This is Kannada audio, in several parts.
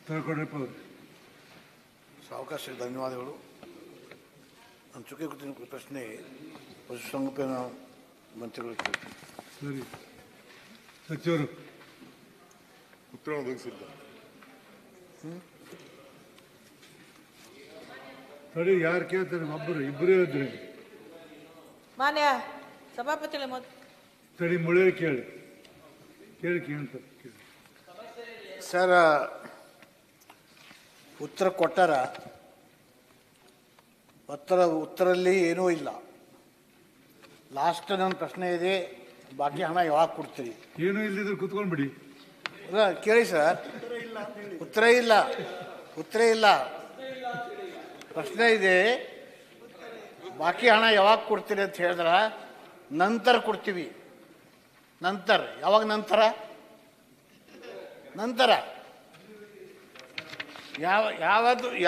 ತಿಳ್ಕೊಂಡ್ರಪ್ಪ ಅವ್ರು. ಅವಕಾಶಕ್ಕೆ ಧನ್ಯವಾದಗಳು. ನಾನು ಚುಕ್ಕೆ ಕೂತಿನ ಪ್ರಶ್ನೆ ಪಶುಸಂಗೋಪನಾ ಮಂತ್ರಿಗಳು ಕೇಳ್ತೀನಿ. ಸರಿ, ಸಚಿವರು ಉತ್ತರ ಒದಗಿಸಿಲ್ಲ. ಸರಿ, ಯಾರು ಕೇಳ್ತಾರೆ? ಒಬ್ಬರು ಇಬ್ಬರೇ ಇದ್ರಿ. ಮಾನ್ಯ ಸಭಾಪತಿಗಳ ಸರಿ, ಮುಳಿಯ ಕೇಳಿ ಕೇಳ್ತಾರೆ. ಸರ್, ಉತ್ತರ ಕೊಟ್ಟಾರ. ಉತ್ತರಲ್ಲಿ ಏನೂ ಇಲ್ಲ. ಲಾಸ್ಟ್ ನನ್ನ ಪ್ರಶ್ನೆ ಇದೆ, ಬಾಕಿ ಹಣ ಯಾವಾಗ ಕೊಡ್ತೀರಿ? ಏನೂ ಇಲ್ಲದಿದ್ರೆ ಕುತ್ಕೊಂಡ್ಬಿಡಿ. ಇಲ್ಲ, ಕೇಳಿ ಸರ್. ಉತ್ತರ ಇಲ್ಲ. ಪ್ರಶ್ನೆ ಇದೆ, ಬಾಕಿ ಹಣ ಯಾವಾಗ ಕೊಡ್ತೀರಿ ಅಂತ ಹೇಳಿದ್ರ ನಂತರ ಕೊಡ್ತೀವಿ. ಯಾವಾಗ ನಂತರ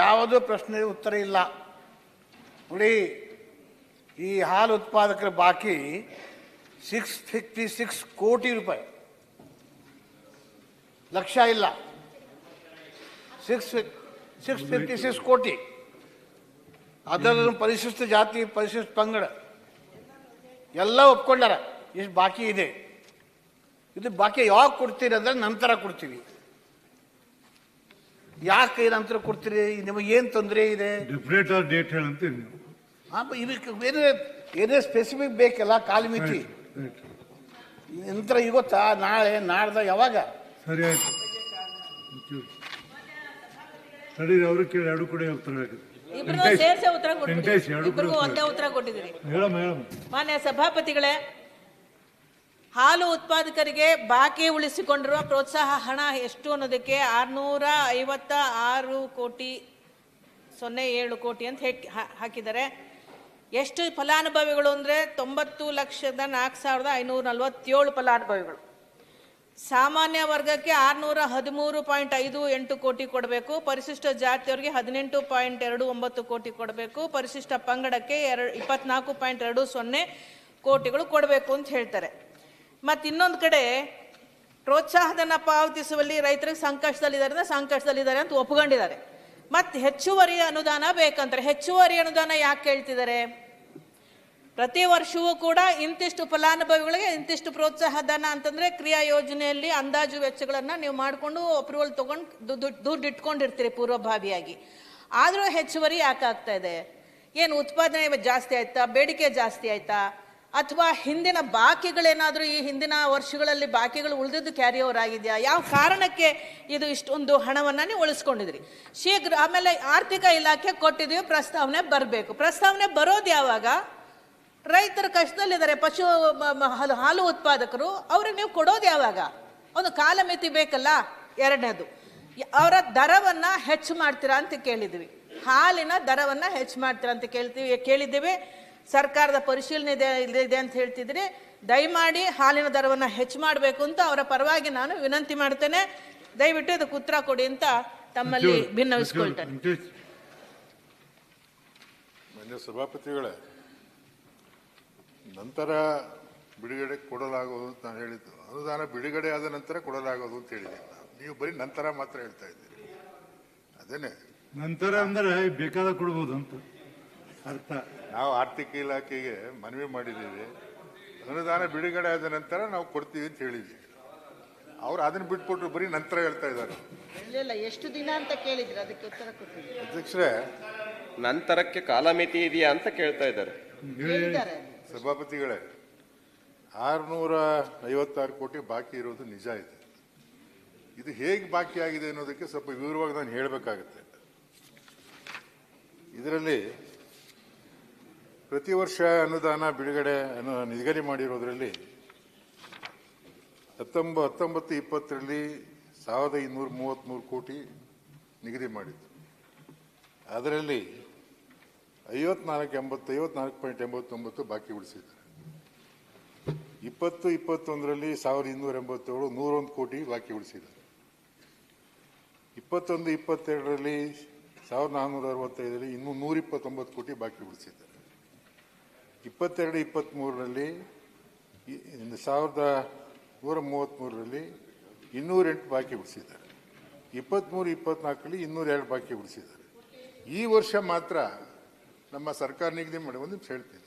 ಯಾವುದು ಪ್ರಶ್ನೆ ಉತ್ತರ ಇಲ್ಲ. ನೋಡಿ, ಈ ಹಾಲು ಉತ್ಪಾದಕರ ಬಾಕಿ 656 ಕೋಟಿ ರೂಪಾಯಿ, ಲಕ್ಷ ಇಲ್ಲ, 656 ಕೋಟಿ. ಅದರ ಪರಿಶಿಷ್ಟ ಜಾತಿ, ಪರಿಶಿಷ್ಟ ಪಂಗಡ ಎಲ್ಲ ಒಪ್ಕೊಂಡಾರ. ಎಷ್ಟು ಬಾಕಿ ಇದೆ? ಇದು ಬಾಕಿ ಯಾವಾಗ ಕೊಡ್ತೀರಿ ಅಂದ್ರೆ ನಂತರ ಕೊಡ್ತೀವಿ. ಯಾಕೆ ನಂತರ ಕೊಡ್ತೀರಿ? ನಿಮಗೇನು ತೊಂದರೆ ಇದೆ? ಡೆಫಿನೆಟ್ ಡೇಟ್ ಹೇಳಂತೀರಿ ನೀವು. ಏನೇ ಸ್ಪೆಸಿಫಿಕ್ ಬೇಕಲ್ಲ ಕಾಲಮಿತಿ. ನಂತರ ಇವತ್ತಾ, ನಾಳೆ, ನಾಡ್ದ, ಯಾವಾಗ? ಸರಿ, ಆಯ್ತು. ಸರಿ, ಅವರು ಕೇಳಿ ಎರಡು ಕಡೆ ಉತ್ತರ ಒಂದೇ ಉತ್ತರ ಕೊಟ್ಟಿದ್ದೀರಿ. ಹೇಳಮ್ಮ. ಮಾನ್ಯ ಸಭಾಪತಿಗಳೇ, ಹಾಲು ಉತ್ಪಾದಕರಿಗೆ ಬಾಕಿ ಉಳಿಸಿಕೊಂಡಿರುವ ಪ್ರೋತ್ಸಾಹ ಹಣ ಎಷ್ಟು ಅನ್ನೋದಕ್ಕೆ 656 ಕೋಟಿ 07 ಕೋಟಿ ಅಂತ ಹಾಕಿದ್ದಾರೆ. ಎಷ್ಟು ಫಲಾನುಭವಿಗಳು ಅಂದರೆ 90,04,547 ಫಲಾನುಭವಿಗಳು. ಸಾಮಾನ್ಯ ವರ್ಗಕ್ಕೆ 613.58 ಕೋಟಿ ಕೊಡಬೇಕು. ಪರಿಶಿಷ್ಟ ಜಾತಿಯವರಿಗೆ 18.29 ಕೋಟಿ ಕೊಡಬೇಕು. ಪರಿಶಿಷ್ಟ ಪಂಗಡಕ್ಕೆ 24.20 ಕೋಟಿಗಳು ಕೊಡಬೇಕು ಅಂತ ಹೇಳ್ತಾರೆ. ಮತ್ತು ಇನ್ನೊಂದು ಕಡೆ ಪ್ರೋತ್ಸಾಹಧನ ಪಾವತಿಸುವಲ್ಲಿ ರೈತರಿಗೆ ಸಂಕಷ್ಟದಲ್ಲಿದ್ದಾರೆ ಅಂತ ಒಪ್ಕೊಂಡಿದ್ದಾರೆ. ಮತ್ತು ಹೆಚ್ಚುವರಿ ಅನುದಾನ ಬೇಕಂತಾರೆ. ಹೆಚ್ಚುವರಿ ಅನುದಾನ ಯಾಕೆ ಕೇಳ್ತಿದ್ದಾರೆ? ಪ್ರತಿ ವರ್ಷವೂ ಕೂಡ ಇಂತಿಷ್ಟು ಫಲಾನುಭವಿಗಳಿಗೆ ಇಂತಿಷ್ಟು ಪ್ರೋತ್ಸಾಹ ಧನ ಅಂತಂದರೆ ಕ್ರಿಯಾ ಯೋಜನೆಯಲ್ಲಿ ಅಂದಾಜು ವೆಚ್ಚಗಳನ್ನು ನೀವು ಮಾಡಿಕೊಂಡು ಅಪ್ರೂವಲ್ ತೊಗೊಂಡು ದುಡ್ಡು ಇಟ್ಕೊಂಡಿರ್ತೀರಿ ಪೂರ್ವಭಾವಿಯಾಗಿ. ಆದರೂ ಹೆಚ್ಚುವರಿ ಯಾಕೆ ಆಗ್ತಾ ಇದೆ? ಏನು ಉತ್ಪಾದನೆ ಜಾಸ್ತಿ ಆಯ್ತಾ? ಬೇಡಿಕೆ ಜಾಸ್ತಿ ಆಯ್ತಾ? ಅಥವಾ ಹಿಂದಿನ ಬಾಕಿಗಳೇನಾದರೂ ಈ ಹಿಂದಿನ ವರ್ಷಗಳಲ್ಲಿ ಬಾಕಿಗಳು ಉಳಿದಿದ್ದು ಕ್ಯಾರಿ ಓವರ್ ಆಗಿದೆಯಾ? ಯಾವ ಕಾರಣಕ್ಕೆ ಇದು ಇಷ್ಟೊಂದು ಹಣವನ್ನು ನೀವು ಉಳಿಸ್ಕೊಂಡಿದ್ರಿ? ಶೀಘ್ರ ಆಮೇಲೆ ಆರ್ಥಿಕ ಇಲಾಖೆ ಕೊಟ್ಟಿದ್ದೀವಿ, ಪ್ರಸ್ತಾವನೆ ಬರಬೇಕು. ಪ್ರಸ್ತಾವನೆ ಬರೋದು ಯಾವಾಗ? ರೈತರ ಕಷ್ಟದಲ್ಲಿದ್ದಾರೆ, ಹಾಲು ಉತ್ಪಾದಕರು, ಅವ್ರಿಗೆ ನೀವು ಕೊಡೋದು ಯಾವಾಗ? ಒಂದು ಕಾಲಮಿತಿ ಬೇಕಲ್ಲ. ಎರಡನೇದು, ಅವರ ದರವನ್ನು ಹೆಚ್ಚು ಮಾಡ್ತೀರಾ ಅಂತ ಕೇಳಿದ್ವಿ. ಹಾಲಿನ ದರವನ್ನು ಹೆಚ್ಚು ಮಾಡ್ತೀರಾ ಅಂತ ಕೇಳಿದ್ದೀವಿ. ಸರ್ಕಾರದ ಪರಿಶೀಲನೆ ಇದೆ ಅಂತ ಹೇಳ್ತಿದ್ರಿ. ದಯಮಾಡಿ ಹಾಲಿನ ದರವನ್ನು ಹೆಚ್ಚು ಮಾಡಬೇಕು ಅಂತ ಅವರ ಪರವಾಗಿ ನಾನು ವಿನಂತಿ ಮಾಡ್ತೇನೆ. ದಯವಿಟ್ಟು ಇದಕ್ಕೆ ಉತ್ತರ ಕೊಡಿ ಅಂತ ತಮ್ಮಲ್ಲಿ ಭಿನ್ನವಿಸ್ಕೊಳ್ತೇನೆ. ಮಾನ್ಯ ಸಭಾಪತಿಗಳೇ, ನಂತರ ಬಿಡುಗಡೆ ಕೊಡಲಾಗುವುದು ಅಂತ ನಾನು ಹೇಳಿದ್ದು. ಅನುದಾನ ಬಿಡುಗಡೆ ಆದ ನಂತರ ಕೊಡಲಾಗುವುದು ಅಂತ ಹೇಳಿದ್ದೀನಿ. ನೀವು ಬರೀ ನಂತರ ಮಾತ್ರ ಹೇಳ್ತಾ ಇದ್ದೀರಿ. ಅದೇನೆ ನಂತರ ಅಂದರೆ ಬೇಕಾದ ಕೊಡ್ಬೋದು ಅಂತ ಅರ್ಥ. ನಾವು ಆರ್ಥಿಕ ಇಲಾಖೆಗೆ ಮನವಿ ಮಾಡಿದ್ದೀವಿ, ಅನುದಾನ ಬಿಡುಗಡೆ ಆದ ನಂತರ ನಾವು ಕೊಡ್ತೀವಿ ಅಂತ ಹೇಳಿದ್ದೀವಿ. ಅವ್ರು ಅದನ್ನ ಬಿಟ್ಬಿಟ್ರು ಬರೀ ನಂತರ ಹೇಳ್ತಾ ಇದ್ದಾರೆ. ಎಷ್ಟು ದಿನ ಅಂತ ಕೇಳಿದ್ರೆ ಅದಕ್ಕೆ ಉತ್ತರ ಕೊಟ್ಟಿದ್ದೀವಿ. ಅಧ್ಯಕ್ಷರೇ, ನಂತರಕ್ಕೆ ಕಾಲಮಿತಿ ಇದೆಯಾ ಅಂತ ಕೇಳ್ತಾ ಇದ್ದಾರೆ. ಸಭಾಪತಿಗಳೇ, 656 ಕೋಟಿ ಬಾಕಿ ಇರೋದು ನಿಜ ಇದೆ. ಇದು ಹೇಗೆ ಬಾಕಿ ಆಗಿದೆ ಅನ್ನೋದಕ್ಕೆ ಸ್ವಲ್ಪ ವಿವರವಾಗಿ ನಾನು ಹೇಳಬೇಕಾಗುತ್ತೆ. ಇದರಲ್ಲಿ ಪ್ರತಿ ವರ್ಷ ಅನುದಾನ ಬಿಡುಗಡೆ ನಿಗದಿ ಮಾಡಿರೋದ್ರಲ್ಲಿ 19-20ರಲ್ಲಿ 1233 ಕೋಟಿ ನಿಗದಿ ಮಾಡಿತ್ತು. ಅದರಲ್ಲಿ 54.89 ಬಾಕಿ ಉಳಿಸಿದ್ದಾರೆ. 20-21ರಲ್ಲಿ 1287 101 ಕೋಟಿ ಬಾಕಿ ಉಳಿಸಿದ್ದಾರೆ. 21-22ರಲ್ಲಿ 1465ರಲ್ಲಿ ಇನ್ನೂ 129 ಕೋಟಿ ಬಾಕಿ ಉಳಿಸಿದ್ದಾರೆ. 22-23ರಲ್ಲಿ 1133ರಲ್ಲಿ 208 ಬಾಕಿ ಉಳಿಸಿದ್ದಾರೆ. 23-24ರಲ್ಲಿ 202 ಬಾಕಿ ಉಳಿಸಿದ್ದಾರೆ. ಈ ವರ್ಷ ಮಾತ್ರ ನಮ್ಮ ಸರ್ಕಾರ ನಿಗದಿ ಮಾಡಿ, ಒಂದು ನಿಮಿಷ ಹೇಳ್ತೀನಿ,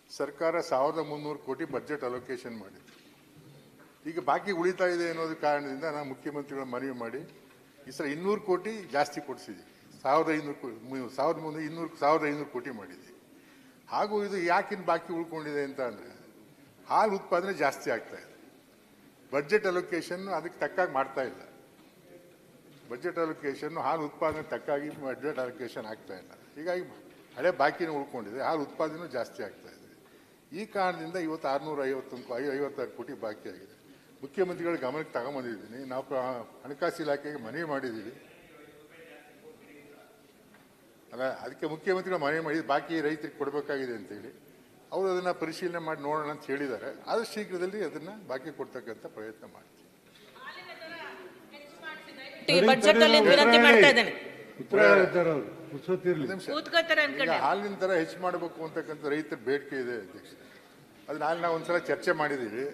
ಸರ್ಕಾರ 1300 ಕೋಟಿ ಬಜೆಟ್ ಅಲೋಕೇಶನ್ ಮಾಡಿದೆ. ಈಗ ಬಾಕಿ ಉಳಿತಾ ಇದೆ ಅನ್ನೋದು ಕಾರಣದಿಂದ ನಾನು ಮುಖ್ಯಮಂತ್ರಿಗಳ ಮನವಿ ಮಾಡಿ ಈ ಸಲ 200 ಕೋಟಿ ಜಾಸ್ತಿ ಕೊಡಿಸಿದ್ದೀವಿ. 1500 ಕೋಟಿ ಮಾಡಿದ್ದೀವಿ. ಹಾಗೂ ಇದು ಯಾಕಿನ್ ಬಾಕಿ ಉಳ್ಕೊಂಡಿದೆ ಅಂತ ಅಂದರೆ ಹಾಲು ಉತ್ಪಾದನೆ ಜಾಸ್ತಿ ಆಗ್ತಾ ಇದೆ. ಬಜೆಟ್ ಅಲೋಕೇಶನ್ ಅದಕ್ಕೆ ತಕ್ಕಾಗಿ ಮಾಡ್ತಾ ಇಲ್ಲ. ಬಜೆಟ್ ಅಲೋಕೇಶನ್ ಹಾಲು ಉತ್ಪಾದನೆ ತಕ್ಕಾಗಿ ಬಜೆಟ್ ಅಲೋಕೇಶನ್ ಆಗ್ತಾ ಇಲ್ಲ. ಹೀಗಾಗಿ ಹಳೆ ಬಾಕಿನೂ ಉಳ್ಕೊಂಡಿದೆ, ಹಾಲು ಉತ್ಪಾದನೆ ಜಾಸ್ತಿ ಆಗ್ತಾ ಇದೆ. ಈ ಕಾರಣದಿಂದ ಇವತ್ತು 656 ಕೋಟಿ ಬಾಕಿ ಆಗಿದೆ. ಮುಖ್ಯಮಂತ್ರಿಗಳ ಗಮನಕ್ಕೆ ತಗೊಂಬಂದಿದ್ದೀನಿ. ನಾವು ಹಣಕಾಸು ಇಲಾಖೆಗೆ ಮನವಿ ಮಾಡಿದ್ದೀವಿ. ಅಲ್ಲ, ಅದಕ್ಕೆ ಮುಖ್ಯಮಂತ್ರಿಗಳು ಮನವಿ ಮಾಡಿ ಬಾಕಿ ರೈತರಿಗೆ ಕೊಡಬೇಕಾಗಿದೆ ಅಂತೇಳಿ ಅವರು ಅದನ್ನು ಪರಿಶೀಲನೆ ಮಾಡಿ ನೋಡೋಣ ಅಂತ ಹೇಳಿದ್ದಾರೆ. ಆದಷ್ಟು ಶೀಘ್ರದಲ್ಲಿ ಅದನ್ನು ಬಾಕಿ ಕೊಡ್ತಕ್ಕಂಥ ಪ್ರಯತ್ನ ಮಾಡ್ತೀವಿ. ಬಜೆಟ್ ಅಲ್ಲಿ ವಿನಂತಿ ಮಾಡ್ತಾ ಇದ್ದೇನೆ. ಉತ್ತರ ಹೇಳ್ತಾರೆ ಅವರು, ಪುರ್ಸೊತ್ತಿರ್ಲಿ. ಕೂತ್ಕೋತಾರೆ ಈಗ ಅನ್ಕೊಂಡೆ. ಹಾಲಿನ ಥರ ಹೆಚ್ಚು ಮಾಡಬೇಕು ಅಂತಕ್ಕಂಥ ರೈತರ ಬೇಡಿಕೆ ಇದೆ ಅಧ್ಯಕ್ಷ. ಅದು ನಾವು ಒಂದ್ಸಲ ಚರ್ಚೆ ಮಾಡಿದ್ದೀವಿ.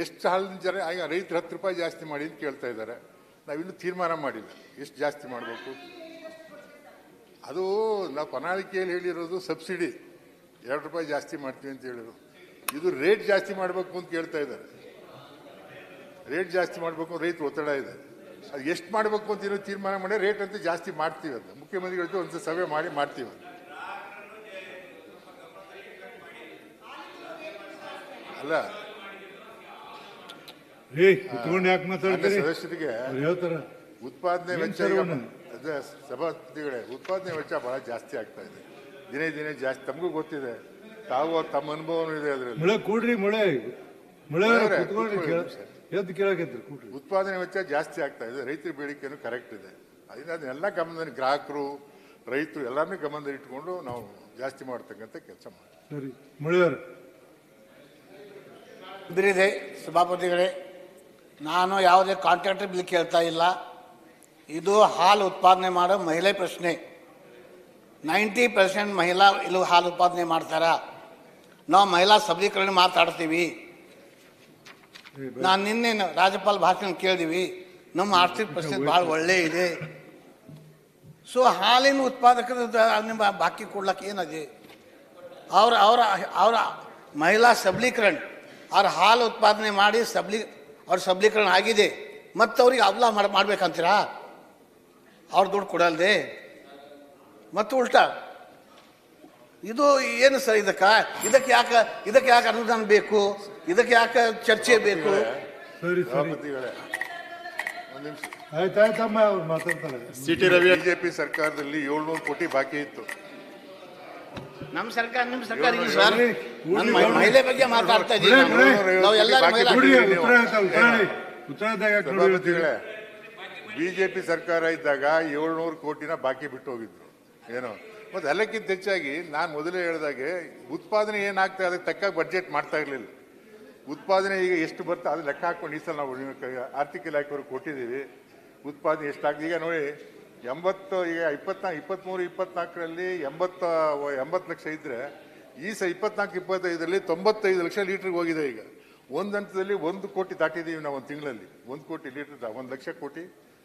ಎಷ್ಟು ಹಾಲಿನ ಜರ ಈಗ ರೈತರು 10 ರೂಪಾಯಿ ಜಾಸ್ತಿ ಮಾಡಿ ಅಂತ ಕೇಳ್ತಾ ಇದ್ದಾರೆ. ನಾವಿನ್ನೂ ತೀರ್ಮಾನ ಮಾಡಿಲ್ಲ ಎಷ್ಟು ಜಾಸ್ತಿ ಮಾಡಬೇಕು. ಅದು ನಾವು ಪ್ರಣಾಳಿಕೆಯಲ್ಲಿ ಹೇಳಿರೋದು ಸಬ್ಸಿಡಿ 2 ರೂಪಾಯಿ ಜಾಸ್ತಿ ಮಾಡ್ತೀವಿ ಅಂತ ಹೇಳಿರೋದು. ಇದು ರೇಟ್ ಜಾಸ್ತಿ ಮಾಡಬೇಕು ಅಂತ ಕೇಳ್ತಾ ಇದ್ದಾರೆ. ರೇಟ್ ಜಾಸ್ತಿ ಮಾಡಬೇಕು ರೈತರು ಒತ್ತಡ ಇದೆ. ಅದು ಎಷ್ಟು ಮಾಡಬೇಕು ಅಂತ ಏನೋ ತೀರ್ಮಾನ ಮಾಡಿ ರೇಟ್ ಅಂತ ಜಾಸ್ತಿ ಮಾಡ್ತೀವಿ. ಅದು ಮುಖ್ಯಮಂತ್ರಿಗಳ ಜೊತೆ ಒಂದು ಸಭೆ ಮಾಡಿ ಮಾಡ್ತೀವಿ. ಅಲ್ಲ ಕುತ್ಕೊಂಡು ಯಾಕೆ ಮಾತಾಡ್ತೀರಿ? ಸದಸ್ಯರಿಗೆ ಹೇಳ್ತಾರ ಉತ್ಪಾದನೆ ವೆಚ್ಚ, ಸಭಾಪತಿಗಳೇ, ಉತ್ಪಾದನೆ ವೆಚ್ಚ ಬಹಳ ಜಾಸ್ತಿ ಆಗ್ತಾ ಇದೆ. ದಿನೇ ದಿನೇ ಜಾಸ್ತಿ. ತಮಗೂ ಗೊತ್ತಿದೆ, ತಾವು ತಮ್ಮ ಅನುಭವನೂ ಇದೆ ಅದರಲ್ಲಿ. ಮಳೆ ಕೂಡ್ರಿ, ಮಳೆ ಎದ್ದು ಕೇಳಕೈತ್ರಿ ಕೂಡ್ರಿ. ಉತ್ಪಾದನೆ ವೆಚ್ಚ ಜಾಸ್ತಿ ಆಗ್ತಾ ಇದೆ. ರೈತರ ಬೇಡಿಕೆನೂ ಕರೆಕ್ಟ್ ಇದೆ. ಅದರಿಂದ ಅದನ್ನೆಲ್ಲ ಗಮನದಲ್ಲಿ ಗ್ರಾಹಕರು, ರೈತರು ಎಲ್ಲರನ್ನೂ ಗಮನದಲ್ಲಿ ಇಟ್ಕೊಂಡು ನಾವು ಜಾಸ್ತಿ ಮಾಡ್ತಕ್ಕಂಥ ಕೆಲಸ ಮಾಡ್ತೀವಿ. ಸರಿ, ಮಳೆಯವ್ರ ಬಿರಿದೆ ಸಭಾಪತಿಗಳೇ, ನಾನು ಯಾವುದೇ ಕಾಂಟ್ರಾಕ್ಟರ್ ಬಿಲ್ ಕೇಳ್ತಾ ಇಲ್ಲ. ಇದು ಹಾಲು ಉತ್ಪಾದನೆ ಮಾಡೋ ಮಹಿಳೆ ಪ್ರಶ್ನೆ. 90% ಮಹಿಳಾ ಇಲ್ಲಿ ಹಾಲು ಉತ್ಪಾದನೆ ಮಾಡ್ತಾರ. ನಾವು ಮಹಿಳಾ ಸಬಲೀಕರಣ ಮಾತಾಡ್ತೀವಿ. ನಾನು ನಿನ್ನೆ ರಾಜ್ಯಪಾಲ ಭಾಷಣ ಕೇಳಿದೀವಿ. ನಮ್ಮ ಆರ್ಥಿಕ ಪರಿಸ್ಥಿತಿ ಭಾಳ ಒಳ್ಳೆ ಇದೆ. ಸೊ ಹಾಲಿನ ಉತ್ಪಾದಕರ ನಿಮ್ಮ ಬಾಕಿ ಕೊಡ್ಲಕ್ಕೆ ಏನದೆ? ಅವರ ಮಹಿಳಾ ಸಬಲೀಕರಣ, ಅವ್ರ ಹಾಲು ಉತ್ಪಾದನೆ ಮಾಡಿ ಅವ್ರ ಸಬಲೀಕರಣ ಆಗಿದೆ. ಮತ್ತು ಅವ್ರಿಗೆ ಅವಲ ಮಾಡ್ಬೇಕಂತೀರಾ? ಅವ್ರು ದುಡ್ಡು ಕೊಡಲ್ದೆ ಮತ್ತು ಉಲ್ಟಾ ಇದು ಏನು ಸರ್? ಇದಕ್ಕೆ ಯಾಕೆ ಅನುದಾನ ಬೇಕು? ಇದಕ್ಕೆ ಯಾಕೆ ಚರ್ಚೆ ಬೇಕು? ಸರಿ ಸರಿ, ಒಂದು ನಿಮಿಷ ಆಯ್ತಾಯ್ತಮ್ಮ, ಅವ್ರು ಮಾತಾಡ್ತಾರೆ. ಬಿಜೆಪಿ ಸರ್ಕಾರದಲ್ಲಿ 700 ಕೋಟಿ ಬಾಕಿ ಇತ್ತು. ನಮ್ಮ ಸರ್ಕಾರ ನಿಮ್ಮ ಸರ್ಕಾರ ಇಲ್ಲ ಸರ್. ನನ್ನ ಮಹಿಳೆ ಬಗ್ಗೆ ಮಾತಾಡ್ತಾ ಇದ್ದೀವಿ. ನಾವು ಎಲ್ಲ ಸಭಾಪತಿಗಳೇ, ಬಿಜೆಪಿ ಸರ್ಕಾರ ಇದ್ದಾಗ 700 ಕೋಟಿನ ಬಾಕಿ ಬಿಟ್ಟು ಹೋಗಿದ್ರು ಏನೋ. ಮತ್ತು ಎಲ್ಲಕ್ಕಿಂತ ಹೆಚ್ಚಾಗಿ ನಾನು ಮೊದಲೇ ಹೇಳಿದಾಗೆ ಉತ್ಪಾದನೆ ಏನಾಗ್ತಾ ಅದಕ್ಕೆ ತಕ್ಕ ಬಡ್ಜೆಟ್ ಮಾಡ್ತಾ ಇರಲಿಲ್ಲ. ಉತ್ಪಾದನೆ ಈಗ ಎಷ್ಟು ಬರ್ತಾ ಅದು ಲೆಕ್ಕ ಹಾಕೊಂಡು ಈ ಸಲ ನಾವು ಆರ್ಥಿಕ ಇಲಾಖೆಯವ್ರಿಗೆ ಕೊಟ್ಟಿದ್ದೀವಿ. ಉತ್ಪಾದನೆ ಎಷ್ಟಾಗ್ತದೆ ಈಗ ನೋಡಿ. 80 ಈಗ 23-24ರಲ್ಲಿ 80 ಲಕ್ಷ ಇದ್ದರೆ ಈ 24-25ರಲ್ಲಿ 95 ಲಕ್ಷ ಲೀಟ್ರಿಗೆ ಹೋಗಿದೆ. ಈಗ ಒಂದು ಹಂತದಲ್ಲಿ 1 ಕೋಟಿ ದಾಟಿದ್ದೀವಿ ನಾವು. ಒಂದು ತಿಂಗಳಲ್ಲಿ 1 ಕೋಟಿ ಲೀಟರ್, 1 ಲಕ್ಷ ಕೋಟಿ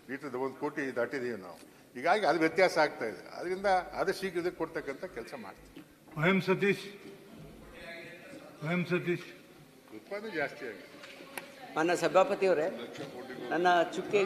ಲೀಟರ್ 1 ಕೋಟಿ ದಾಟಿದ್ದೀವಿ ನಾವು. ಹೀಗಾಗಿ ಅದು ವ್ಯತ್ಯಾಸ ಆಗ್ತಾ ಇದೆ. ಅದರಿಂದ ಅದು ಶೀಘ್ರದಲ್ಲಿ ಕೊಡ್ತಕ್ಕಂಥ ಕೆಲಸ ಮಾಡ್ತೀವಿ. ಸತೀಶ್ ಉತ್ಪಾದನೆ ಜಾಸ್ತಿ ಆಗಿದೆ. ಮಾನ್ಯ ಸಭಾಪತಿಯವರೇ, ನನ್ನ ಚುಕ್ಕೆ